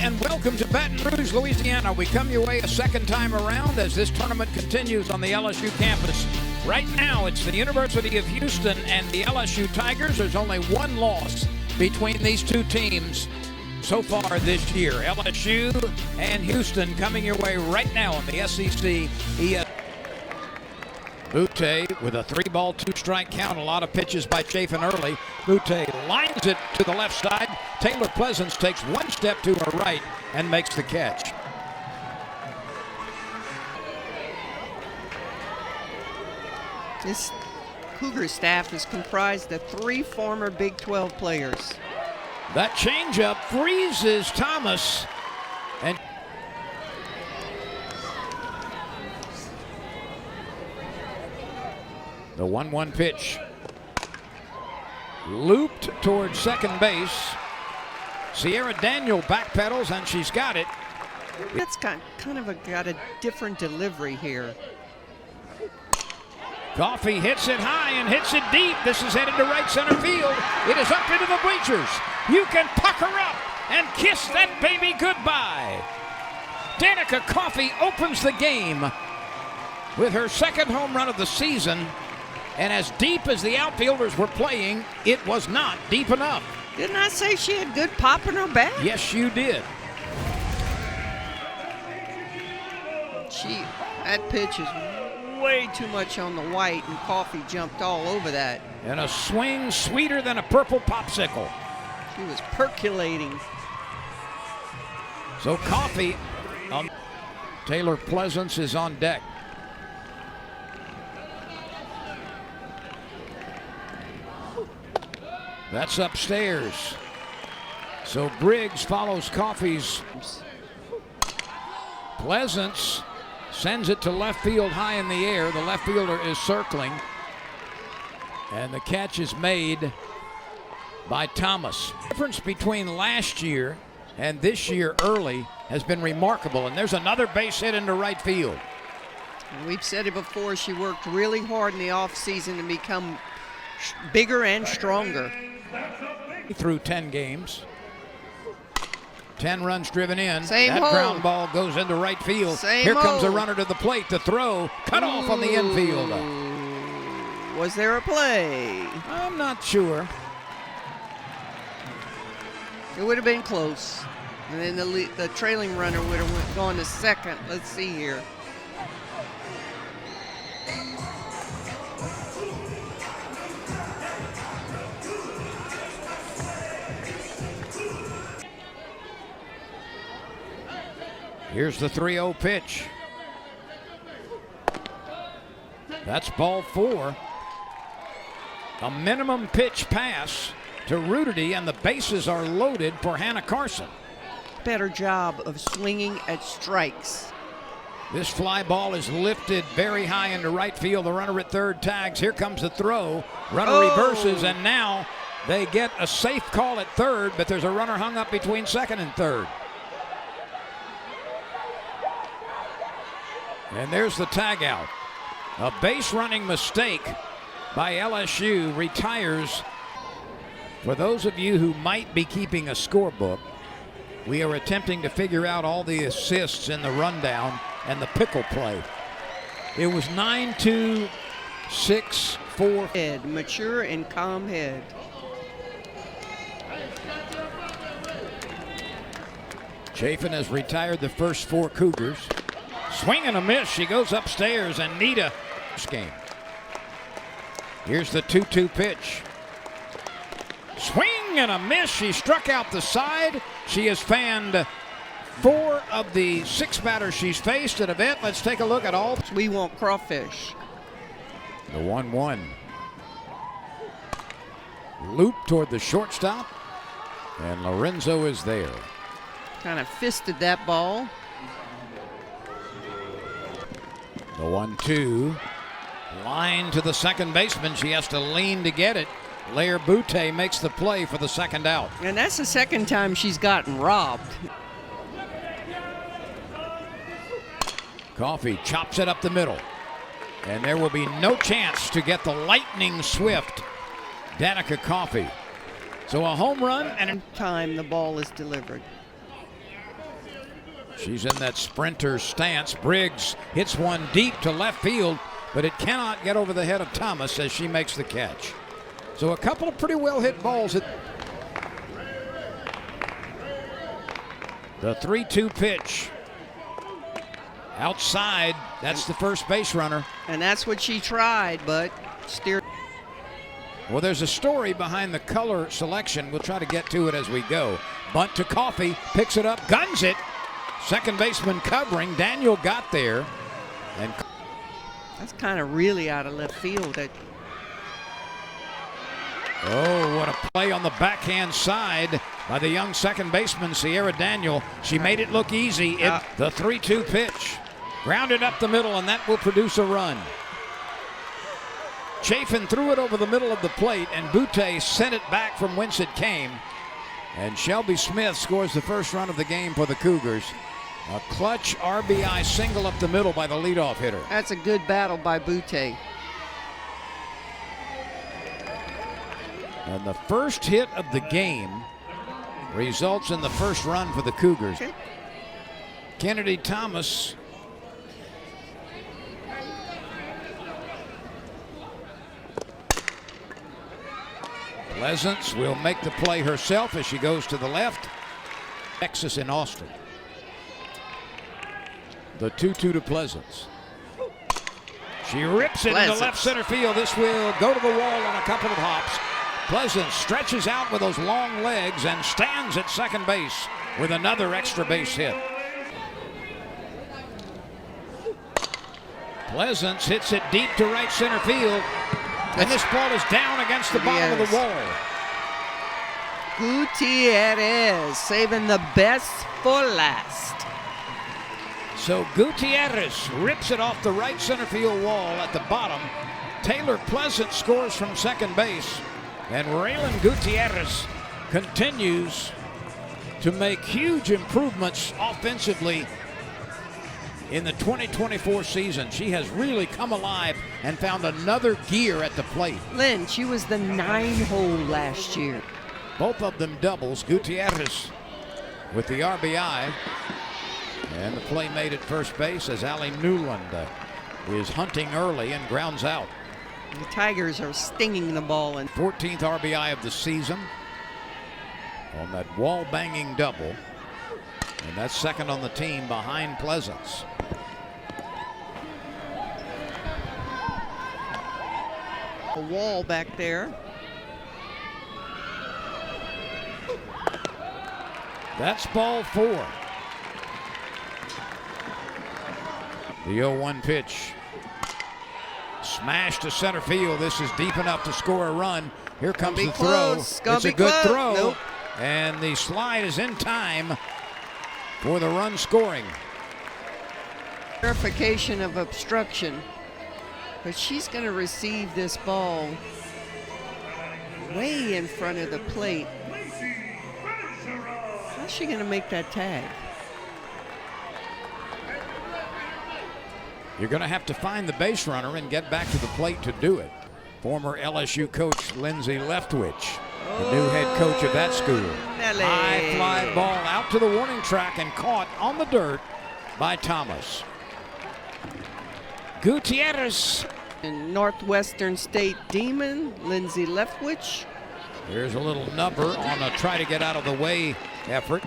and welcome to Baton Rouge, Louisiana. We come your way a second time around as this tournament continues on the LSU campus. Right now, it's the University of Houston and the LSU Tigers. There's only one loss between these two teams so far this year. LSU and Houston coming your way right now on the SEC ES. Butte with a 3-ball, 2-strike count. A lot of pitches by Chafin early. Butte lines it to the left side. Taylor Pleasance takes one step to her right and makes the catch. This Cougar staff is comprised of 3 former Big 12 players. That changeup freezes Thomas. And the 1-1 pitch. Looped towards second base. Sierra Daniel backpedals and she's got it. That's got a different delivery here. Coffey hits it high and hits it deep. This is headed to right center field. It is up into the bleachers. You can pucker up and kiss that baby goodbye. Danica Coffey opens the game with her second home run of the season. And as deep as the outfielders were playing, it was not deep enough. Didn't I say she had good pop in her bat? Yes, you did. That pitch is way too much on the white, and Coffey jumped all over that. And a swing sweeter than a purple popsicle. She was percolating. So Coffey, Taylor Pleasance is on deck. That's upstairs. So Briggs follows Coffey's. Pleasance sends it to left field high in the air. The left fielder is circling. And the catch is made by Thomas. The difference between last year and this year early has been remarkable. And there's another base hit into right field. We've said it before, she worked really hard in the offseason to become bigger and stronger. Through 10 games. 10 runs driven in. That ground ball goes into right field. Here comes a runner to the plate. The throw cut off on the infield. Was there a play? I'm not sure. It would have been close. And then the trailing runner would have gone to second. Let's see here. Here's the 3-0 pitch. That's ball 4. A minimum pitch pass to Rudity, and the bases are loaded for Hannah Carson. Better job of swinging at strikes. This fly ball is lifted very high into right field. The runner at third tags. Here comes the throw. Runner reverses, and now they get a safe call at third, but there's a runner hung up between second and third. And there's the tag out. A base running mistake by LSU retires. For those of you who might be keeping a scorebook, we are attempting to figure out all the assists in the rundown and the pickle play. It was 9-2, 6-4. Head, mature and calm head. Chafin has retired the first 4 Cougars. Swing and a miss. She goes upstairs, and Nita game. Here's the 2-2 pitch. Swing and a miss. She struck out the side. She has fanned 4 of the 6 batters she's faced at event. Let's take a look at all. We want crawfish. The 1-1. Loop toward the shortstop, and Lorenzo is there. Kind of fisted that ball. The 1-2. Line to the second baseman. She has to lean to get it. Lair Butte makes the play for the second out. And that's the second time she's gotten robbed. Coffey chops it up the middle. And there will be no chance to get the lightning swift Danica Coffey. So a home run and time the ball is delivered. She's in that sprinter stance. Briggs hits one deep to left field, but it cannot get over the head of Thomas as she makes the catch. So a couple of pretty well hit balls. The 3-2 pitch. Outside, that's the first base runner. And that's what she tried, but steered. Well, there's a story behind the color selection. We'll try to get to it as we go. Bunt to Coffey, picks it up, guns it. Second baseman covering. Daniel got there. And that's kind of really out of left field. oh, what a play on the backhand side by the young second baseman, Sierra Daniel. She made it look easy. The 3-2 pitch. Grounded up the middle, and that will produce a run. Chafin threw it over the middle of the plate, and Butte sent it back from whence it came. And Shelby Smith scores the first run of the game for the Cougars. A clutch RBI single up the middle by the leadoff hitter. That's a good battle by Butte. And the first hit of the game results in the first run for the Cougars. Kennedy Thomas. Pleasance will make the play herself as she goes to the left. Texas in Austin. The 2-2 to Pleasance. She rips it into left center field. This will go to the wall on a couple of hops. Pleasance stretches out with those long legs and stands at second base with another extra base hit. Pleasance hits it deep to right center field. And this ball is down against the bottom of the wall. Gutierrez saving the best for last. So Gutierrez rips it off the right center field wall at the bottom. Taylor Pleasant scores from second base. And Raylan Gutierrez continues to make huge improvements offensively in the 2024 season. She has really come alive and found another gear at the plate. Lynn, she was the 9-hole last year. Both of them doubles. Gutierrez with the RBI. And the play made at first base as Allie Newland is hunting early and grounds out. The Tigers are stinging the ball. 14th RBI of the season on that wall-banging double. And that's second on the team behind Pleasance. A wall back there. That's ball 4. The 0-1 pitch. Smash to center field. This is deep enough to score a run. Here comes the throw. It's a good throw. Nope. And the slide is in time for the run scoring. Verification of obstruction. But she's going to receive this ball way in front of the plate. How's she going to make that tag? You're going to have to find the base runner and get back to the plate to do it. Former LSU coach Lindsay Leftwich, the new head coach of that school. High fly ball out to the warning track and caught on the dirt by Thomas. Gutierrez. And Northwestern State Demon, Lindsay Leftwich. Here's a little nubber on a try to get out of the way effort.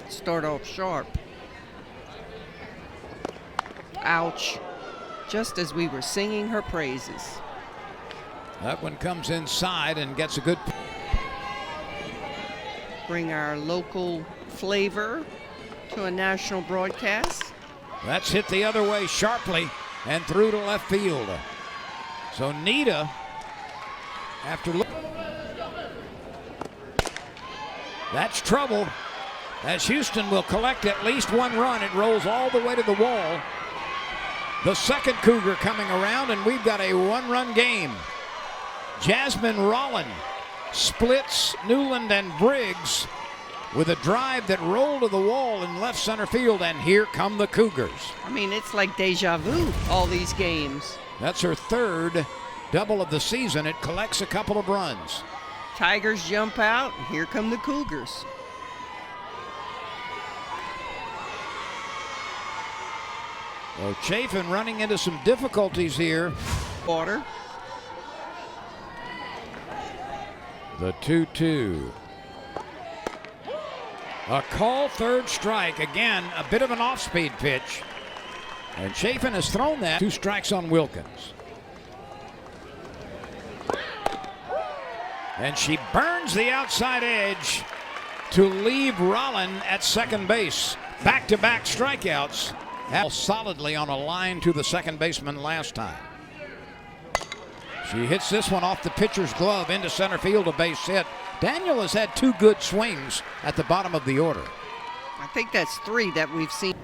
Start off sharp. Ouch. Just as we were singing her praises. That one comes inside and gets a good. Bring our local flavor to a national broadcast. That's hit the other way sharply and through to left field. So Nita, after that's trouble, as Houston will collect at least one run. It rolls all the way to the wall. The second Cougar coming around, and we've got a one-run game. Jasmine Rollin splits Newland and Briggs with a drive that rolled to the wall in left center field, and here come the Cougars. I mean, it's like deja vu, all these games. That's her third double of the season. It collects a couple of runs. Tigers jump out, and here come the Cougars. Well, Chafin running into some difficulties here. Water. The 2-2. A call, third strike. Again, a bit of an off-speed pitch. And Chafin has thrown that. 2 strikes on Wilkins. And she burns the outside edge to leave Rollin at second base. Back-to-back strikeouts. Solidly on a line to the second baseman last time. She hits this one off the pitcher's glove into center field, a base hit. Daniel has had 2 good swings at the bottom of the order. I think that's 3 that we've seen.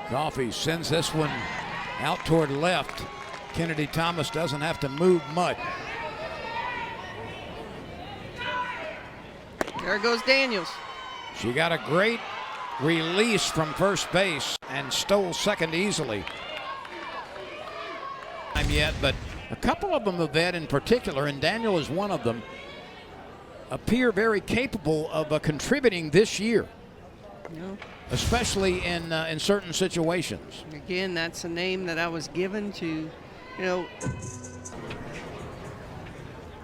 Coffey sends this one out toward left. Kennedy Thomas doesn't have to move much. There goes Daniels. She got a great release from first base and stole second easily. Yet, but a couple of them, Yvette in particular, and Daniel is one of them, appear very capable of contributing this year. No. Especially in certain situations. Again, that's a name that I was given to,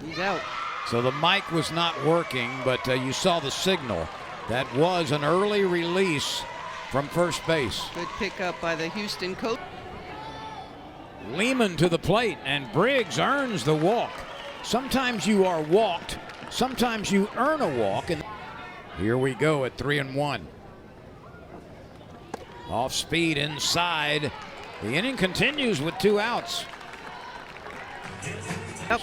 he's out. So the mic was not working, but you saw the signal. That was an early release from first base. Good pickup by the Houston coach. Lehman to the plate, and Briggs earns the walk. Sometimes you are walked, sometimes you earn a walk. And here we go at 3-1. Off speed inside. The inning continues with 2 outs. Yep.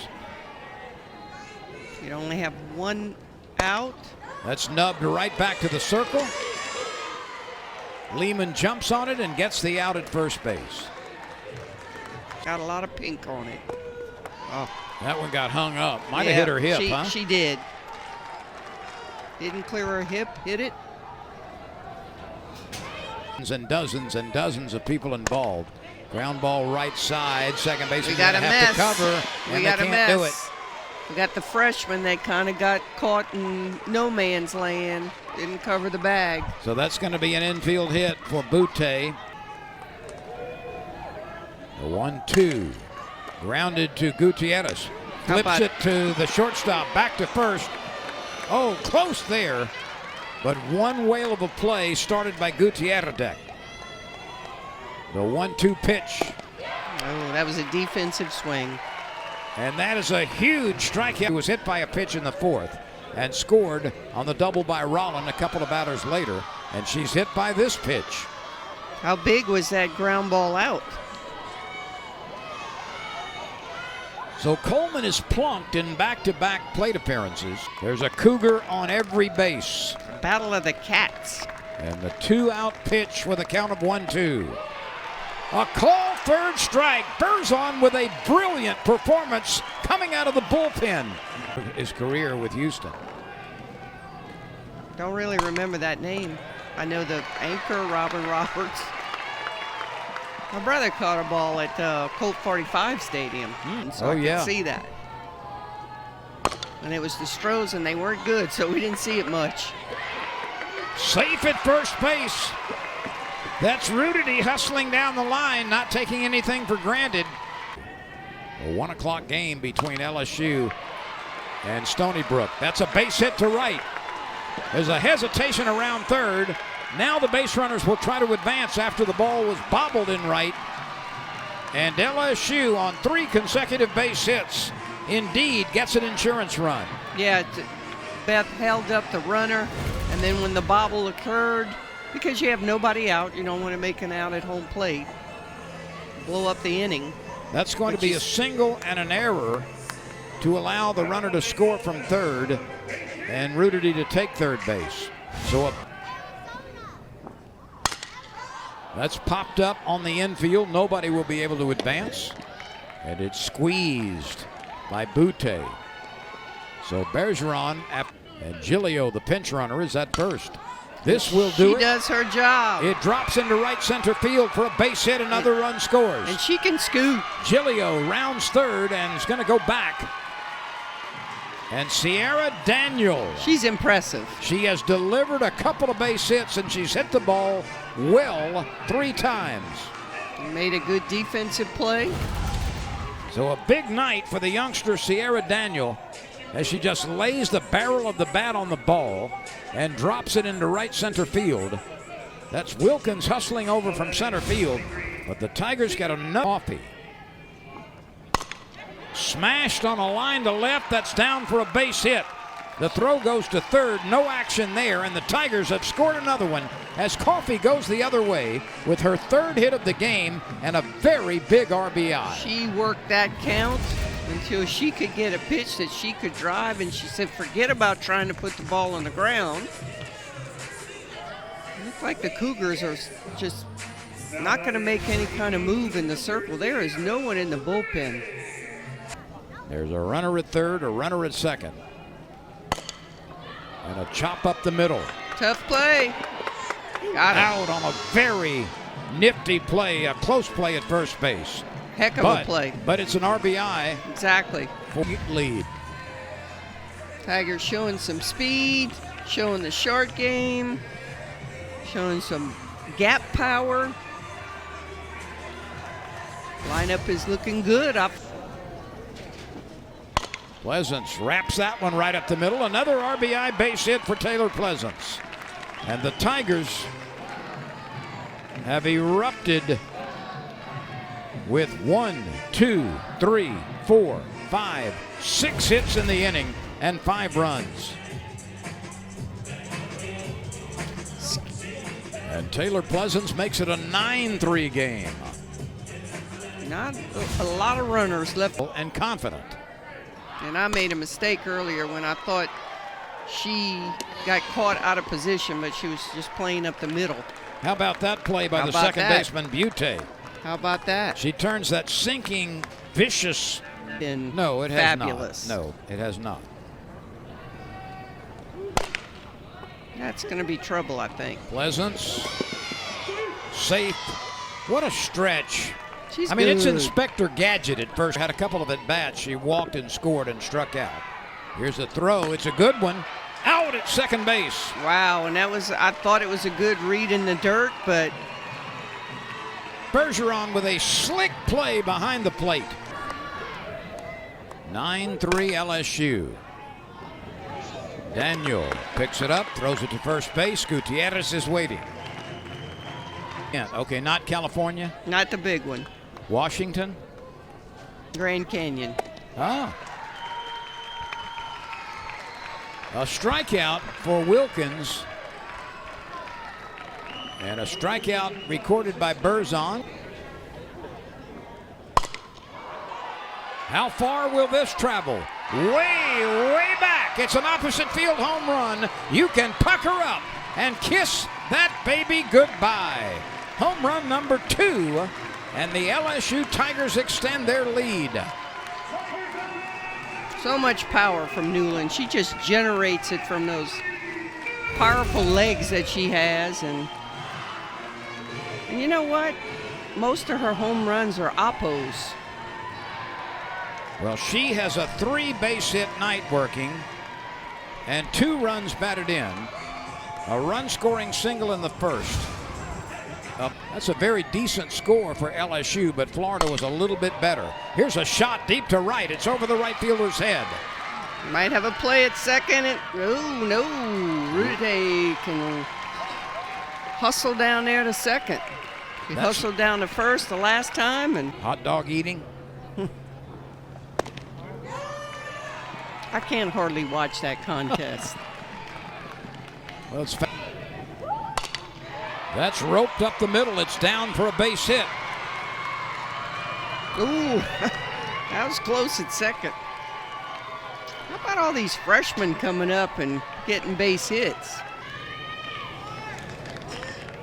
You only have 1 out. That's nubbed right back to the circle. Lehman jumps on it and gets the out at first base. Got a lot of pink on it. Oh, that one got hung up. Might have hit her hip, huh? She did. Didn't clear her hip, hit it. And dozens of people involved. Ground ball right side. Second baseman got a have mess. to cover, and We got they a can't mess. do it. We got the freshman. They kind of got caught in no man's land. Didn't cover the bag. So that's going to be an infield hit for Butte. The 1-2. Grounded to Gutierrez. Flips it to the shortstop. Back to first. Oh, close there. But one whale of a play started by Gutierrez. The 1-2 pitch. Oh, that was a defensive swing. And that is a huge strikeout. He was hit by a pitch in the 4th and scored on the double by Rollin a couple of batters later. And she's hit by this pitch. How big was that ground ball out? So Coleman is plunked in back-to-back plate appearances. There's a Cougar on every base. Battle of the Cats. And the 2-out pitch with a count of 1-2. A call, third strike. Berzon with a brilliant performance coming out of the bullpen. His career with Houston. Don't really remember that name. I know the anchor, Robin Roberts. My brother caught a ball at Colt 45 Stadium, so I could see that. And it was the Stros, and they weren't good, so we didn't see it much. Safe at first base. That's Rudity hustling down the line, not taking anything for granted. A 1 o'clock game between LSU and Stony Brook. That's a base hit to right. There's a hesitation around third. Now the base runners will try to advance after the ball was bobbled in right. And LSU on 3 consecutive base hits indeed gets an insurance run. Yeah, Beth held up the runner, and then when the bobble occurred, because you have nobody out, you don't want to make an out at home plate, blow up the inning. That's going to be a single and an error to allow the runner to score from third and Rudity to take third base. So that's popped up on the infield. Nobody will be able to advance. And it's squeezed by Butte. So Bergeron and Giglio, the pinch runner, is at first. This will do it. She does her job. It drops into right center field for a base hit. Another run scores. And she can scoot. Gilio rounds third and is going to go back. And Sierra Daniel. She's impressive. She has delivered a couple of base hits, and she's hit the ball well 3 times. Made a good defensive play. So a big night for the youngster Sierra Daniel as she just lays the barrel of the bat on the ball and drops it into right center field. That's Wilkins hustling over from center field, but the Tigers got enough. Coffee. Smashed on a line to left. That's down for a base hit. The throw goes to third. No action there, and the Tigers have scored another one as Coffee goes the other way with her 3rd hit of the game and a very big RBI. She worked that count until she could get a pitch that she could drive, and she said, forget about trying to put the ball on the ground. Looks like the Cougars are just not going to make any kind of move in the circle. There is no one in the bullpen. There's a runner at third, a runner at second. And a chop up the middle. Tough play. Got it. Out on a very nifty play, a close play at first base. Heck of a play. But it's an RBI. Exactly. For lead. Tigers showing some speed, showing the short game, showing some gap power. Lineup is looking good. Pleasance wraps that one right up the middle. Another RBI base hit for Taylor Pleasance. And the Tigers have erupted with 1, 2, 3, 4, 5, 6 hits in the inning and 5 runs. And Taylor Pleasance makes it a 9-3 game. Not a lot of runners left. And confident. And I made a mistake earlier when I thought she got caught out of position, but she was just playing up the middle. How about that play by the second baseman, Butte? How about that? She turns that sinking, vicious. No, it has fabulous. not. No, it has not. That's going to be trouble, I think. Pleasance, safe. What a stretch. She's good. It's good. Inspector Gadget at first. Had a couple of at-bats. She walked and scored and struck out. Here's a throw. It's a good one. Out at second base. Wow, and I thought it was a good read in the dirt, but Bergeron with a slick play behind the plate. 9-3 LSU. Daniel picks it up, throws it to first base. Gutierrez is waiting. Yeah, okay, not California. not the big one. Washington. Grand Canyon. Ah. A strikeout for Wilkins. And a strikeout recorded by Berzon. How far will this travel? Way back. It's an opposite field home run. You can pucker up and kiss that baby goodbye. Home run number 2, and the LSU Tigers extend their lead. So much power from Newland. She just generates it from those powerful legs that she has. And you know what? Most of her home runs are oppos. Well, she has a 3 base hit night working and 2 runs batted in. A run scoring single in the first. That's a very decent score for LSU, but Florida was a little bit better. Here's a shot deep to right. It's over the right fielder's head. Might have a play at second. Oh, no. Rude can hustle down there to second. He hustled down to first the last time. And hot dog eating. I can't hardly watch that contest. Well, that's roped up the middle. It's down for a base hit. Ooh, that was close at second. How about all these freshmen coming up and getting base hits?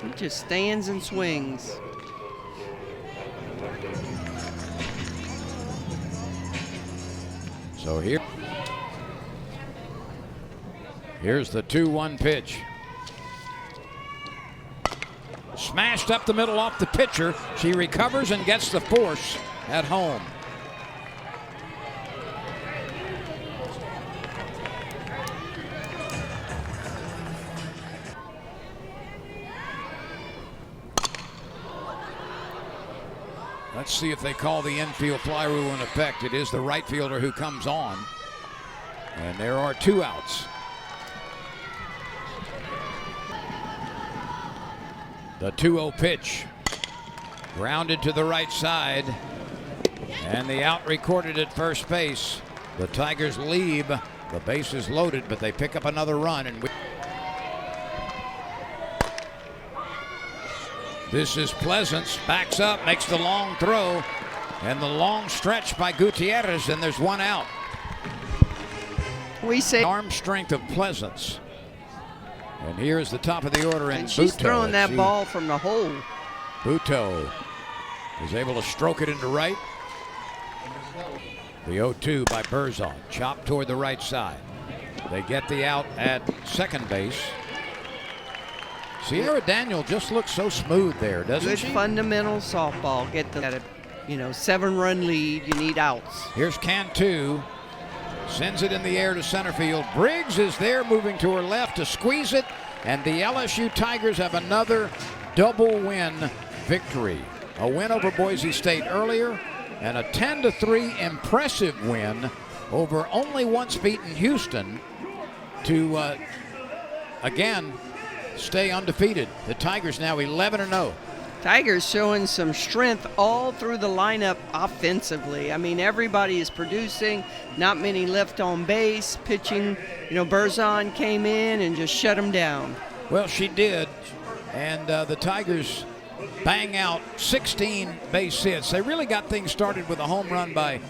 He just stands and swings. So here's the 2-1 pitch. Smashed up the middle off the pitcher. She recovers and gets the force at home. Let's see if they call the infield fly rule in effect. It is the right fielder who comes on. And there are 2 outs. The 2-0 pitch. Grounded to the right side. And the out recorded at first base. The Tigers leave. The base is loaded, but they pick up another run. And this is Pleasance, backs up, makes the long throw, and the long stretch by Gutierrez, and there's 1 out. We say arm strength of Pleasance. And here's the top of the order, and she's Buto, throwing that ball from the hole. Buto is able to stroke it into right. The 0-2 by Berzon, chopped toward the right side. They get the out at second base. Sierra Daniel just looks so smooth there, doesn't she? Good fundamental softball. Get the 7-run lead. You need outs. Here's Cantu. Sends it in the air to center field. Briggs is there, moving to her left to squeeze it. And the LSU Tigers have another double win victory. A win over Boise State earlier, and a 10-3 impressive win over only once beaten Houston to, again, stay undefeated. The Tigers now 11-0. Tigers showing some strength all through the lineup offensively. I mean, everybody is producing. Not many left on base. Pitching, Berzon came in and just shut them down. Well, she did. And the Tigers bang out 16 base hits. They really got things started with a home run by